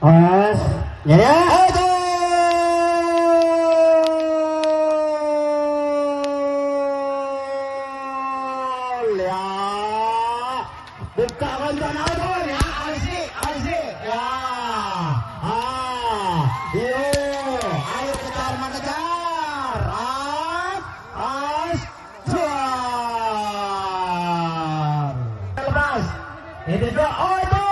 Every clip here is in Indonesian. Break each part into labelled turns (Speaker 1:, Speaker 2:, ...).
Speaker 1: Mas, ya. Buka konten auto ya, asik ya. Ayo kejar mengejar. Lepas. Ini dia auto.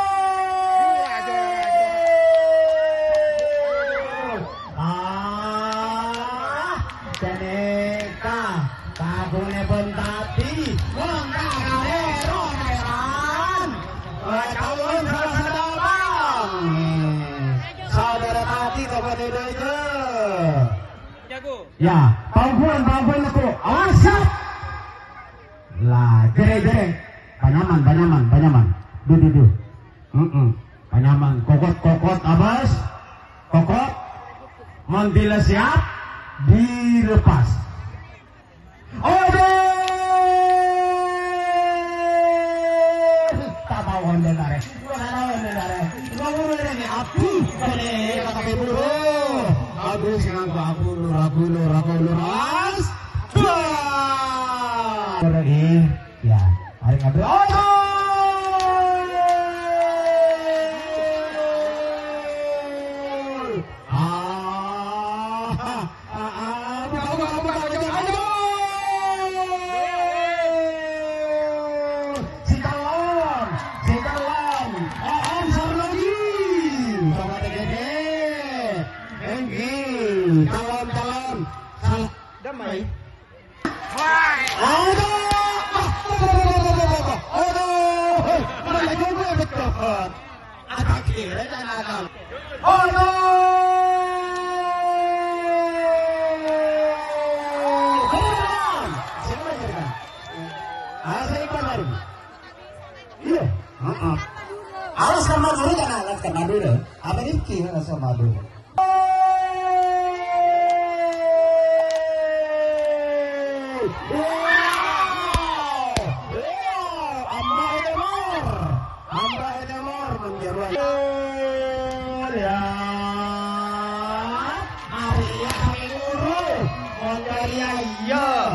Speaker 1: Janeka, tabune pun tadi. Ya, pangkuan aku. Awas. Lah, jere. Banyaman. Du. Banyaman. Kokot, abas. Kokot. Mantila siap. Dilepas. Tatawan denare. Agus ras. Lagi ya, hari ngambil. Calon. Damai. Malah juga betul. Agak kira dan agak. Iya. Alas sama dulu kan alas kena dulu. Apa ini kira sama dulu.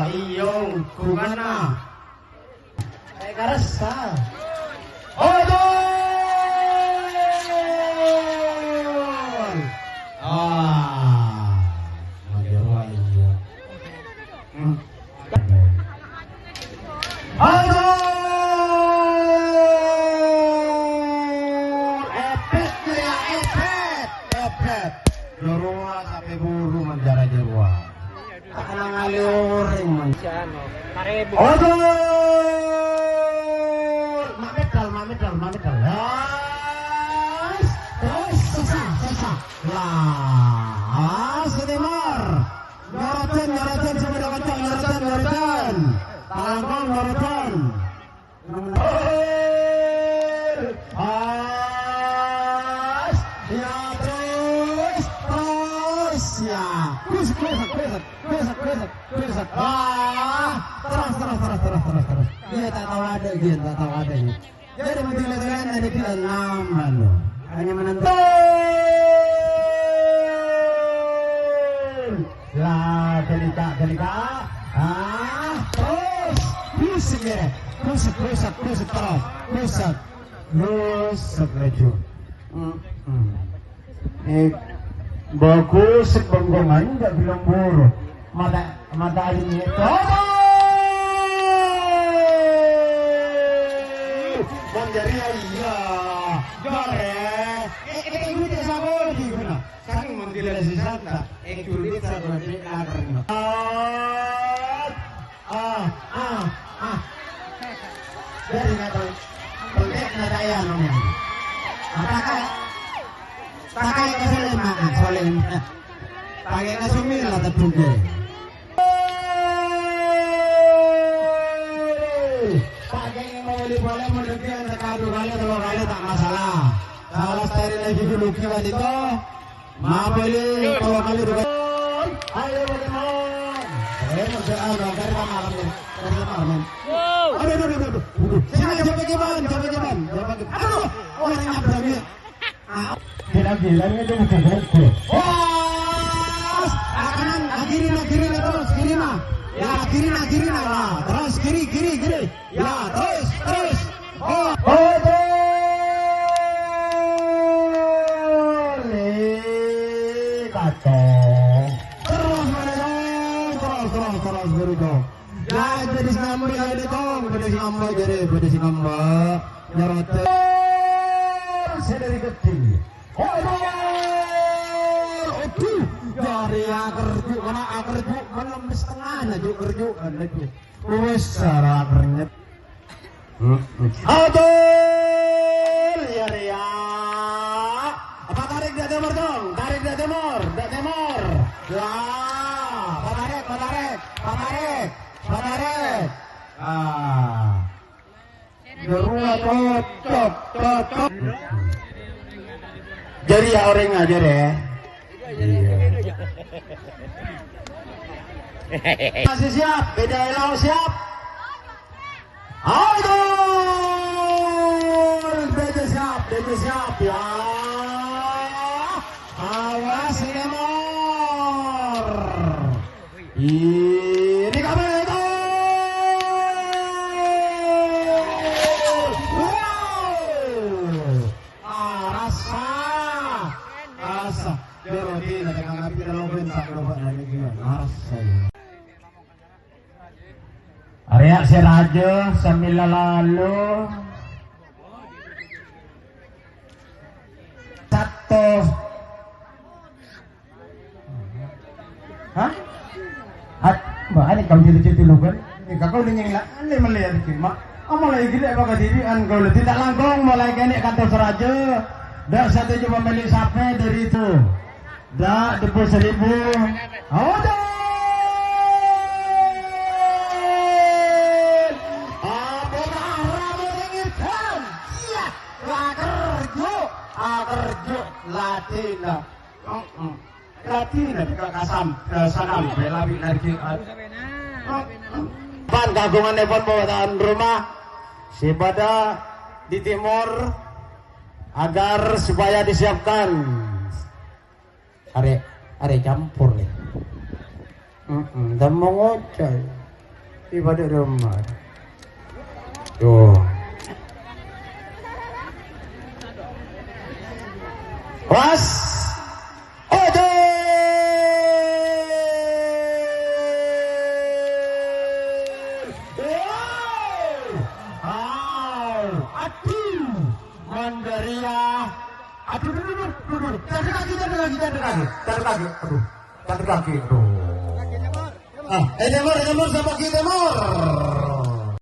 Speaker 1: Iyo, kumana? Karasa. Jerua sampai buru menjara jerua. Karena ngaliuring manusiano. Karebu. Mamedal. Terus susah. Lah, Sedemar. Nyorotan semudah kencang, nyorotan. Tangkong nyorotan. Terus. Dia tak tahu ada. Jadi menjelaskan ada pilihan lama loh. Hanya menentukan. Lah, delika. Terus. Rusuk laju. Bagus sebongkongan nggak bilang buruk. Mata ini. Dari iya, jare. Kita ikut sama lagi guna. Saking menggila si Santa, ikulit sama dia akan. Dari kata, pentek nada ya namanya. Apakah? Pakai kesolen makan, solen. Pakai kesumil lah terbuka. Boleh mendekat sekali dua kali tak masalah. Kalau steril lagi dulu kiwan itu, boleh dua kali. Ayo bagaimana? Remor saya dari malam ini. Dari malam. Aduh. Sini coba gimana? Aduh, orang yang berani. Gila-gila itu bukan gol. Wah! Kanan, kiri terus, kiri nah. Ya, kiri nah. Terus kiri. Ya, terus. Oh, terus beriku. Ya, jadi ngambek ada dong, jadi ngambek. Jarot. Saya dari kecil. Dari akerju, mana akerju, belum setengah aja kerju, lagi. Wes cara kernyet. Aduh, ya. Apa tarik dia timur dong? Tarik dia timur. Ya, patarik. Gerua cocok. Jadi ya orang aja deh. Iya. Masih siap, beda elau siap. Aduh, beda siap ya. Awas Nemor. Ini kamu itu. Rasa. Jadi dengan api dalam bentak robot dari gimana? Area Seraja sambil lalu satu. Hah? Mbak ini kau jadi lu kan? Kau dengan ini melihat mak. Mulai gila apa kedirian kau tidak langkong mulai kene kantor Seraja. Dah satu cuma beli sape dari itu. Dah 10.000. Aduh. Latina juga kasam sanam bela lagi pan kagungan Evan bawaan rumah si pada di timur agar supaya disiapkan are campur nih dan mau ngoceh di pada rumah tuh was Tarik kaki. Aduh. Nemor sama kita Nemor.